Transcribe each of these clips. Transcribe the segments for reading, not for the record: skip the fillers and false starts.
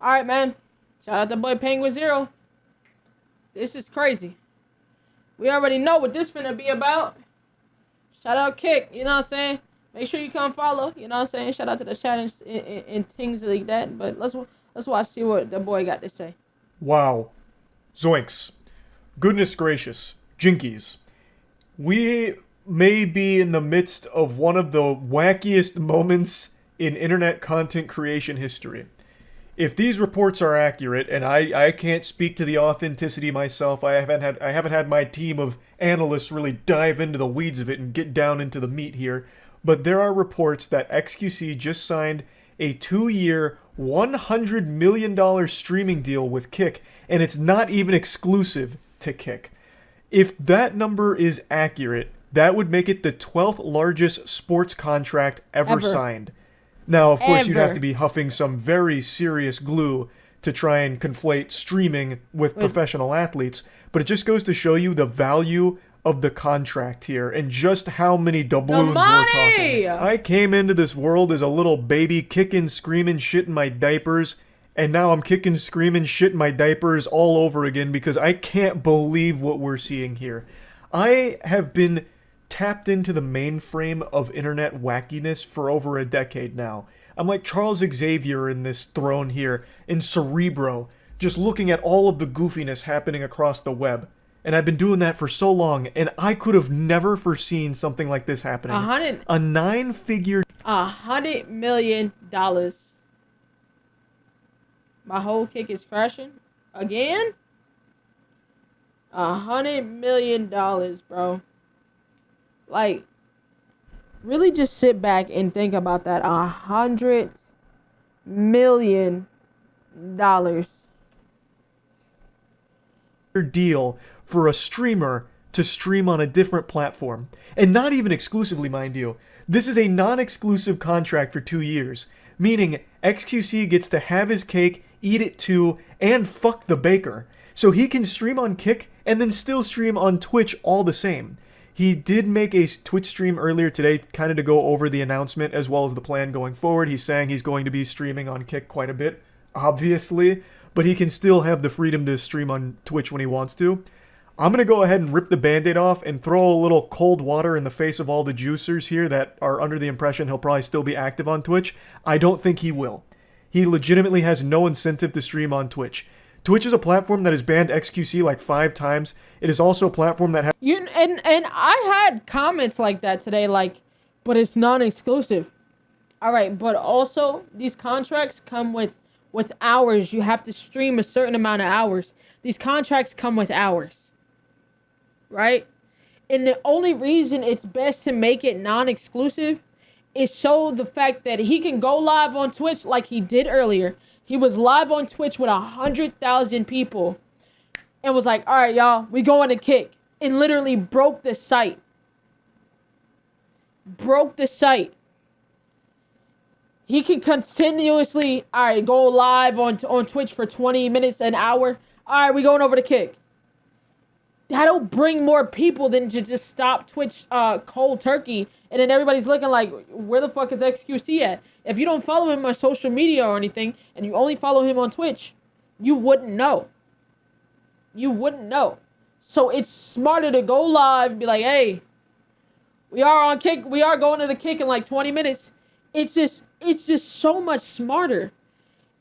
All right, man. Shout out to boy penguinz0. This is crazy. We already know what this finna be about. Shout out Kick, you know what I'm saying? Make sure you come follow, you know what I'm saying? Shout out to the chat and things like that. But let's watch, see what the boy got to say. Wow. Zoinks. Goodness gracious. Jinkies. We may be in the midst of one of the wackiest moments in internet content creation history. If these reports are accurate, and I can't speak to the authenticity myself, I haven't had my team of analysts really dive into the weeds of it and get down into the meat here, but there are reports that XQC just signed a 2-year, $100 million streaming deal with Kick, and it's not even exclusive to Kick. If that number is accurate, that would make it the 12th largest sports contract ever signed. Now, of course, you'd have to be huffing some very serious glue to try and conflate streaming with professional athletes, but it just goes to show you the value of the contract here and just how many doubloons we're talking. I came into this world as a little baby kicking, screaming, shitting my diapers, and now I'm kicking, screaming, shitting my diapers all over again because I can't believe what we're seeing here. I have been tapped into the mainframe of internet wackiness for over a decade now. I'm like Charles Xavier in this throne here, in Cerebro, just looking at all of the goofiness happening across the web. And I've been doing that for so long, and I could have never foreseen something like this happening. A 9-figure... $100 million. My whole Kick is crashing. Again? $100 million, bro. Like, really just sit back and think about that. $100 million. Deal for a streamer to stream on a different platform. And not even exclusively, mind you. This is a non-exclusive contract for 2 years. Meaning, XQC gets to have his cake, eat it too, and fuck the baker. So he can stream on Kick and then still stream on Twitch all the same. He did make a Twitch stream earlier today, kind of to go over the announcement as well as the plan going forward. He's saying he's going to be streaming on Kick quite a bit, obviously, but he can still have the freedom to stream on Twitch when he wants to. I'm going to go ahead and rip the band-aid off and throw a little cold water in the face of all the juicers here that are under the impression he'll probably still be active on Twitch. I don't think he will. He legitimately has no incentive to stream on Twitch. Twitch is a platform that has banned XQC like 5 times. It is also a platform that has... And I had comments like that today, like, but it's non-exclusive. All right, but also, these contracts come with hours. You have to stream a certain amount of hours. These contracts come with hours. Right? And the only reason it's best to make it non-exclusive is so the fact that he can go live on Twitch like he did earlier. He was live on Twitch with 100,000 people and was like, all right, y'all, we going to Kick. And literally broke the site. He can continuously, all right, go live on Twitch for 20 minutes, an hour. All right, we going over to Kick. That'll bring more people than to just stop Twitch cold turkey. And then everybody's looking like, where the fuck is XQC at? If you don't follow him on social media or anything, and you only follow him on Twitch, you wouldn't know. So it's smarter to go live and be like, hey, we are on Kick. We are going to the Kick in like 20 minutes. It's just so much smarter.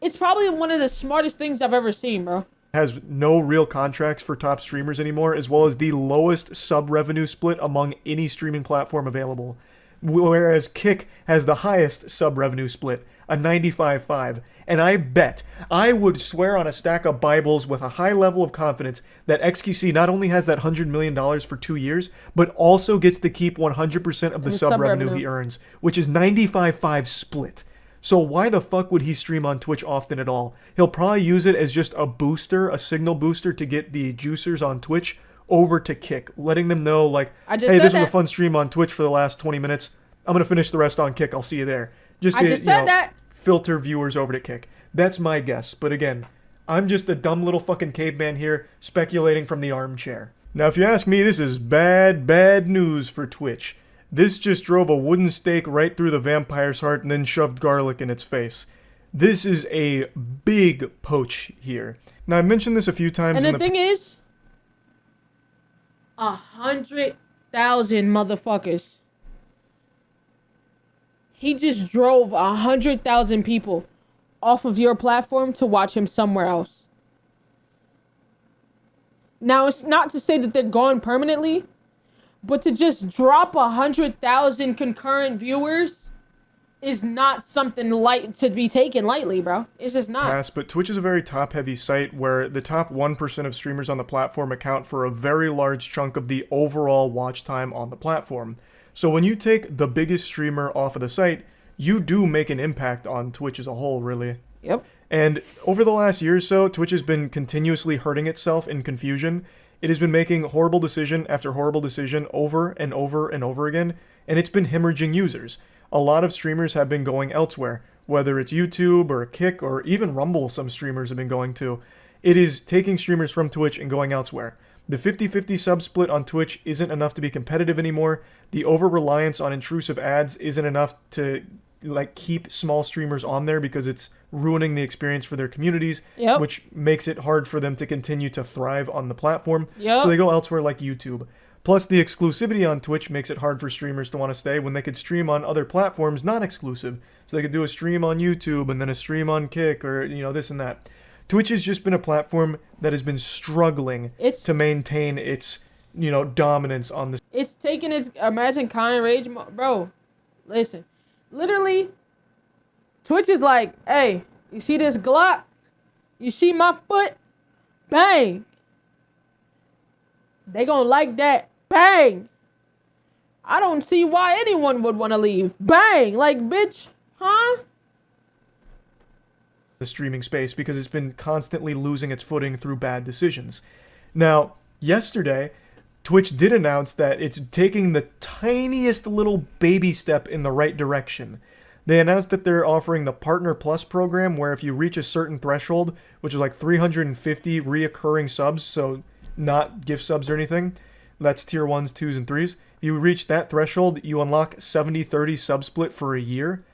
It's probably one of the smartest things I've ever seen, bro. Has no real contracts for top streamers anymore, as well as the lowest sub-revenue split among any streaming platform available. Whereas Kick has the highest sub-revenue split, a 95.5. And I would swear on a stack of Bibles with a high level of confidence that XQC not only has that $100 million for 2 years, but also gets to keep 100% of the sub-revenue he earns, which is 95.5 split. So why the fuck would he stream on Twitch often at all? He'll probably use it as just a booster, a signal booster to get the juicers on Twitch over to Kick, letting them know, like, hey, this was a fun stream on Twitch for the last 20 minutes. I'm going to finish the rest on Kick. I'll see you there. Just to, filter viewers over to Kick. That's my guess. But again, I'm just a dumb little fucking caveman here speculating from the armchair. Now, if you ask me, this is bad news for Twitch. This just drove a wooden stake right through the vampire's heart and then shoved garlic in its face. This is a big poach here. Now, I mentioned this a few times. And the thing is, 100,000 motherfuckers. He just drove 100,000 people off of your platform to watch him somewhere else. Now, it's not to say that they're gone permanently, but to just drop 100,000 concurrent viewers is not something light to be taken lightly, bro. It's just not. But Twitch is a very top-heavy site where the top 1% of streamers on the platform account for a very large chunk of the overall watch time on the platform. So when you take the biggest streamer off of the site, you do make an impact on Twitch as a whole, really. Yep. And over the last year or so, Twitch has been continuously hurting itself in confusion. It has been making horrible decision after horrible decision over and over and over again, and it's been hemorrhaging users. A lot of streamers have been going elsewhere, whether it's YouTube or Kick or even Rumble some streamers have been going to. It is taking streamers from Twitch and going elsewhere. The 50-50 sub split on Twitch isn't enough to be competitive anymore. The over-reliance on intrusive ads isn't enough to keep small streamers on there because it's ruining the experience for their communities, which makes it hard for them to continue to thrive on the platform. So they go elsewhere like YouTube. Plus, the exclusivity on Twitch makes it hard for streamers to want to stay when they could stream on other platforms not exclusive. So they could do a stream on YouTube and then a stream on Kick or, this and that. Twitch has just been a platform that has been struggling to maintain its, dominance on this. It's taking its, imagine Kind Rage, bro, listen. Literally, Twitch is like, hey, you see this Glock? You see my foot? Bang. They gonna like that. Bang. I don't see why anyone would want to leave. Bang. Like, bitch, huh? The streaming space because it's been constantly losing its footing through bad decisions. Now, yesterday, Twitch did announce that it's taking the tiniest little baby step in the right direction. They announced that they're offering the Partner Plus program where if you reach a certain threshold, which is like 350 reoccurring subs, so not gift subs or anything, that's tier 1s, 2s, and 3s. If you reach that threshold, you unlock 70-30 sub split for a year.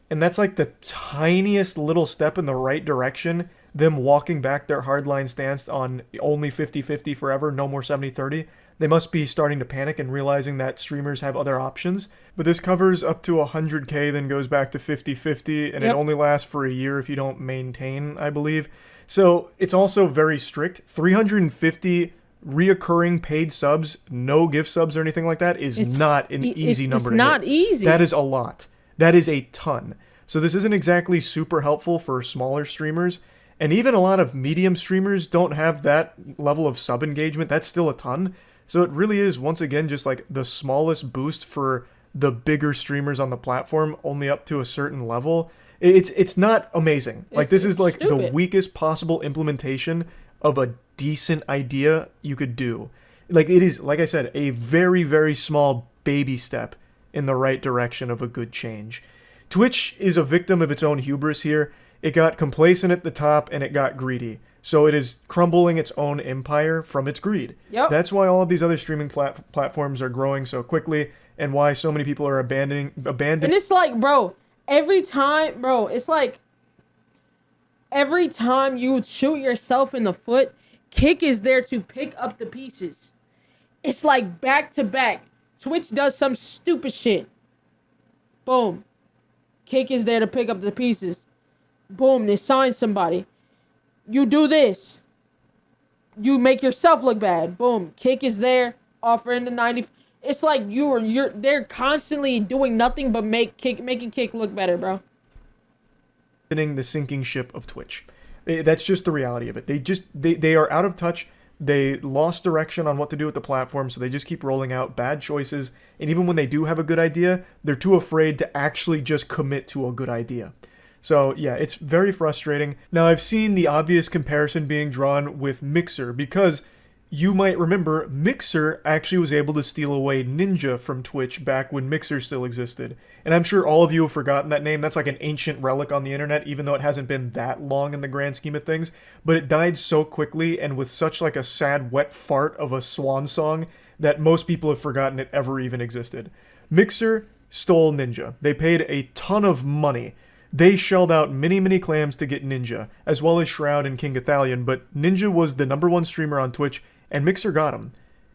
And that's like the tiniest little step in the right direction, them walking back their hardline stance on only 50-50 forever, no more 70-30. They must be starting to panic and realizing that streamers have other options. But this covers up to 100K, then goes back to 50-50, and it only lasts for a year if you don't maintain, I believe. So it's also very strict. 350 reoccurring paid subs, no gift subs or anything like that, is not an easy number to hit. It's not easy. That is a lot. That is a ton. So this isn't exactly super helpful for smaller streamers. And even a lot of medium streamers don't have that level of sub engagement. That's still a ton. So it really is, once again, just like the smallest boost for the bigger streamers on the platform, only up to a certain level. It's not amazing. This is like stupid. The weakest possible implementation of a decent idea you could do. It is, like I said, a very, very small baby step in the right direction of a good change. Twitch is a victim of its own hubris here. It got complacent at the top and it got greedy. So it is crumbling its own empire from its greed. That's why all of these other streaming platforms are growing so quickly and why so many people are abandoning. And it's like, bro, every time you shoot yourself in the foot, Kick is there to pick up the pieces. It's like back to back. Twitch does some stupid shit. Boom. Kick is there to pick up the pieces. Boom, they sign somebody. You do this. You make yourself look bad. Boom. Kick is there, offering the 90. It's like they're constantly doing nothing but making Kick look better, bro. The sinking ship of Twitch. That's just the reality of it. They are out of touch. They lost direction on what to do with the platform, so they just keep rolling out bad choices. And even when they do have a good idea, they're too afraid to actually just commit to a good idea. So yeah, it's very frustrating. Now I've seen the obvious comparison being drawn with Mixer because you might remember Mixer actually was able to steal away Ninja from Twitch back when Mixer still existed. And I'm sure all of you have forgotten that name. That's like an ancient relic on the internet, even though it hasn't been that long in the grand scheme of things. But it died so quickly and with such like a sad wet fart of a swan song that most people have forgotten it ever even existed. Mixer stole Ninja. They paid a ton of money They shelled out many clams to get Ninja, as well as Shroud and King Athalion, but Ninja was the #1 streamer on Twitch, and Mixer got him.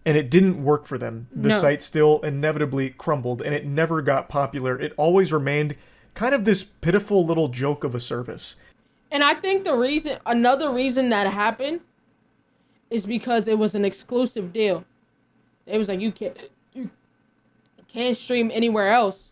And it didn't work for them. The site still inevitably crumbled, and it never got popular. It always remained kind of this pitiful little joke of a service. And I think another reason that happened is because it was an exclusive deal. It was like, you can't stream anywhere else.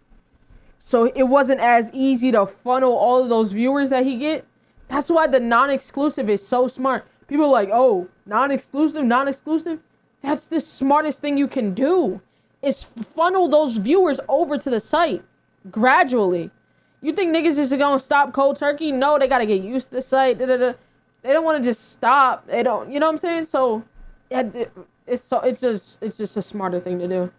So it wasn't as easy to funnel all of those viewers that he get. That's why the non-exclusive is so smart. People are like, oh, non-exclusive. That's the smartest thing you can do, is funnel those viewers over to the site gradually. You think niggas is gonna stop cold turkey? No, they gotta get used to the site. They don't want to just stop. They don't. You know what I'm saying? So, it's just a smarter thing to do.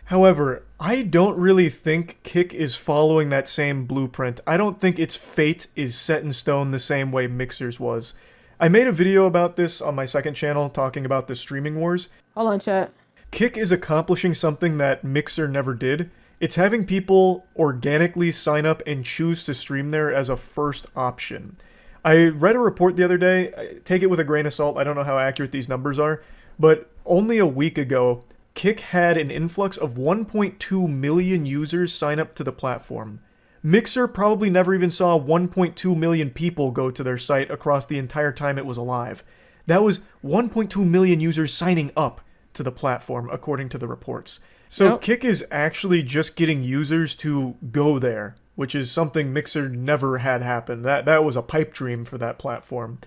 However, I don't really think Kick is following that same blueprint. I don't think its fate is set in stone the same way Mixer's was. I made a video about this on my second channel talking about the streaming wars. Hold on, chat. Kick is accomplishing something that Mixer never did. It's having people organically sign up and choose to stream there as a first option. I read a report the other day, take it with a grain of salt, I don't know how accurate these numbers are, but only a week ago, Kick had an influx of 1.2 million users sign up to the platform. Mixer probably never even saw 1.2 million people go to their site across the entire time it was alive. That was 1.2 million users signing up to the platform, according to the reports. So Yep. Kick is actually just getting users to go there, which is something Mixer never had happen. That was a pipe dream for that platform.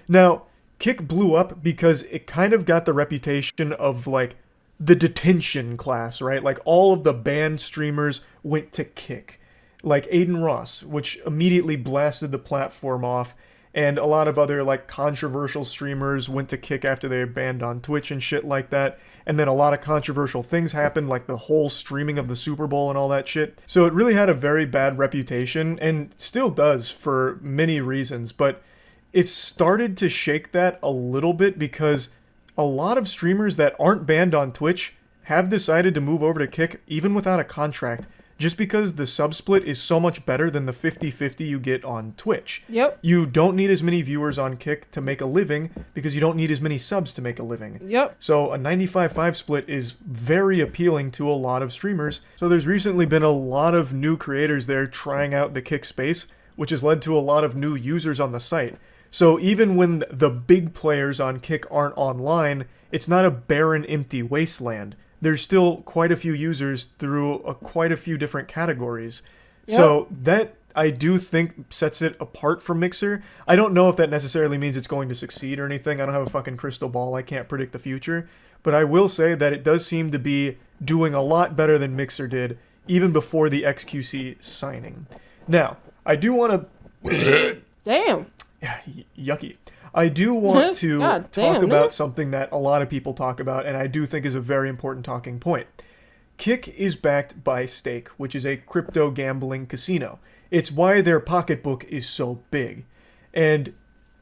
Now, Kick blew up because it kind of got the reputation of, like, the detention class, right? Like, all of the banned streamers went to Kick. Like Aiden Ross, which immediately blasted the platform off, and a lot of other, like, controversial streamers went to Kick after they were banned on Twitch and shit like that. And then a lot of controversial things happened, like the whole streaming of the Super Bowl and all that shit. So it really had a very bad reputation, and still does for many reasons, but it's started to shake that a little bit because a lot of streamers that aren't banned on Twitch have decided to move over to Kick even without a contract, just because the sub split is so much better than the 50-50 you get on Twitch. Yep. You don't need as many viewers on Kick to make a living because you don't need as many subs to make a living. Yep. So a 95-5 split is very appealing to a lot of streamers. So there's recently been a lot of new creators there trying out the Kick space, which has led to a lot of new users on the site. So even when the big players on Kick aren't online, it's not a barren, empty wasteland. There's still quite a few users through quite a few different categories. Yep. So that, I do think, sets it apart from Mixer. I don't know if that necessarily means it's going to succeed or anything. I don't have a fucking crystal ball. I can't predict the future. But I will say that it does seem to be doing a lot better than Mixer did, even before the XQC signing. Now, I do want to... Damn. Yucky. I do want to talk damn, about something that a lot of people talk about, and I do think is a very important talking point. Kick is backed by Stake, which is a crypto gambling casino. It's why their pocketbook is so big. And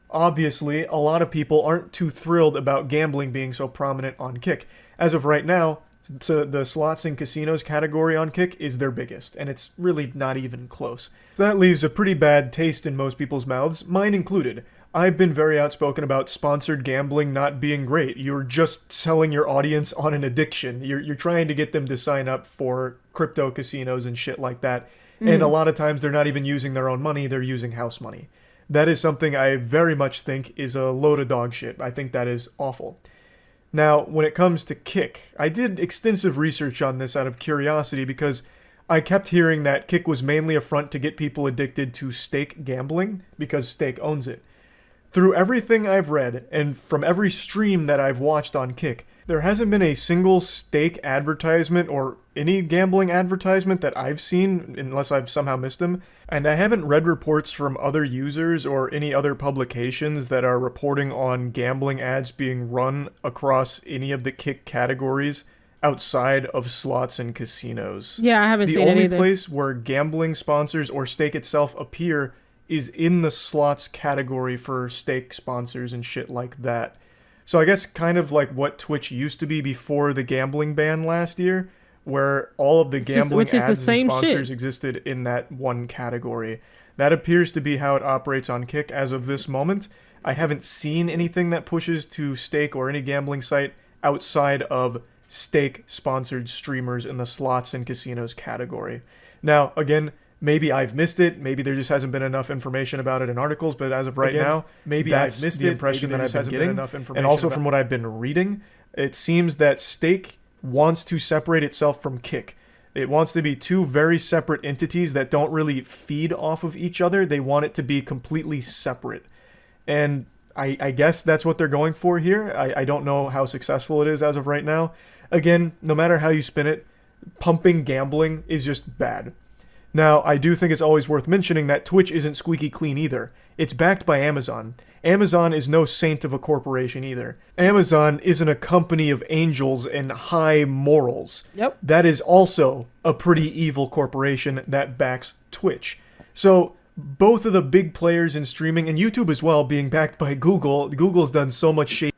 obviously, a lot of people aren't too thrilled about gambling being so prominent on Kick. As of right now, the slots and casinos category on Kick is their biggest, and it's really not even close. So that leaves a pretty bad taste in most people's mouths, mine included. I've been very outspoken about sponsored gambling not being great. You're just selling your audience on an addiction. You're trying to get them to sign up for crypto casinos and shit like that. And a lot of times they're not even using their own money, they're using house money. That is something I very much think is a load of dog shit. I think that is awful. Now, when it comes to Kick, I did extensive research on this out of curiosity because I kept hearing that Kick was mainly a front to get people addicted to Stake gambling because Stake owns it. Through everything I've read, and from every stream that I've watched on Kick, there hasn't been a single Stake advertisement or any gambling advertisement that I've seen, unless I've somehow missed them. And I haven't read reports from other users or any other publications that are reporting on gambling ads being run across any of the Kick categories outside of slots and casinos. Yeah, I haven't seen it either. The only place where gambling sponsors or Stake itself appear is in the slots category for Stake sponsors and shit like that. So I guess kind of like what Twitch used to be before the gambling ban last year, where all of the gambling which is the ads and same sponsors shit. existed in that one category. That appears to be how it operates on Kick as of this moment. I haven't seen anything that pushes to stake or any gambling site outside of stake-sponsored streamers in the slots and casinos category. Now, again, maybe I've missed it. Maybe there just hasn't been enough information about it in articles. But as of right now, maybe that's the impression that I've been getting. And also from what I've been reading, it seems that stake wants to separate itself from Kick. It wants to be two very separate entities that don't really feed off of each other. They want it to be completely separate. And I guess that's what they're going for here. I don't know how successful it is as of right now. Again, no matter how you spin it, pumping gambling is just bad. Now, I do think it's always worth mentioning that Twitch isn't squeaky clean either. It's backed by Amazon. Amazon is no saint of a corporation either. Amazon isn't a company of angels and high morals. Yep. That is also a pretty evil corporation that backs Twitch. So, both of the big players in streaming, and YouTube as well, being backed by Google, Google's done so much shady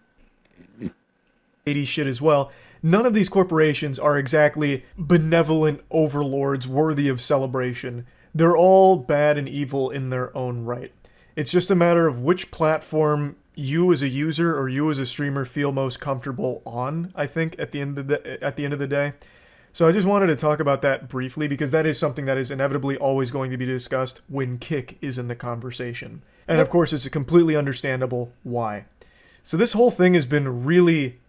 shit as well. None of these corporations are exactly benevolent overlords worthy of celebration. They're all bad and evil in their own right. It's just a matter of which platform you as a user or you as a streamer feel most comfortable on, I think, at the end of the day. So I just wanted to talk about that briefly because that is something that is inevitably always going to be discussed when Kick is in the conversation. And of course, it's completely understandable why. So this whole thing has been really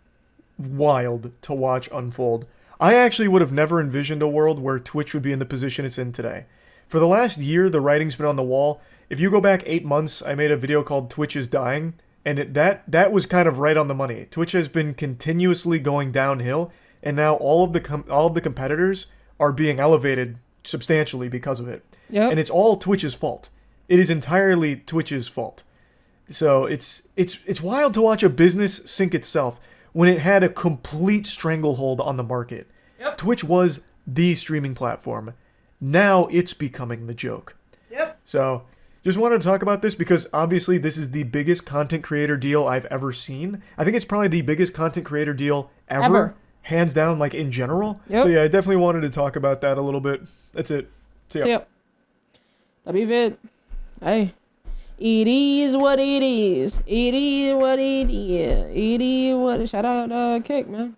wild to watch unfold. I actually would have never envisioned a world where Twitch would be in the position it's in today. For the last year, the writing's been on the wall. If you go back 8 months, I made a video called Twitch is Dying, and that was kind of right on the money. Twitch has been continuously going downhill, and now all of the competitors are being elevated substantially because of it. Yep. And it's all Twitch's fault. It is entirely Twitch's fault. So it's wild to watch a business sink itself when it had a complete stranglehold on the market. Yep. Twitch was the streaming platform. Now it's becoming the joke. Yep. So just wanted to talk about this because obviously this is the biggest content creator deal I've ever seen. I think it's probably the biggest content creator deal ever. Hands down, like in general. Yep. So yeah, I definitely wanted to talk about that a little bit. That's it. See ya. Yep. That'd be it. Hey. It is what it is. It is what it is. It is what. Shout out Kick, man.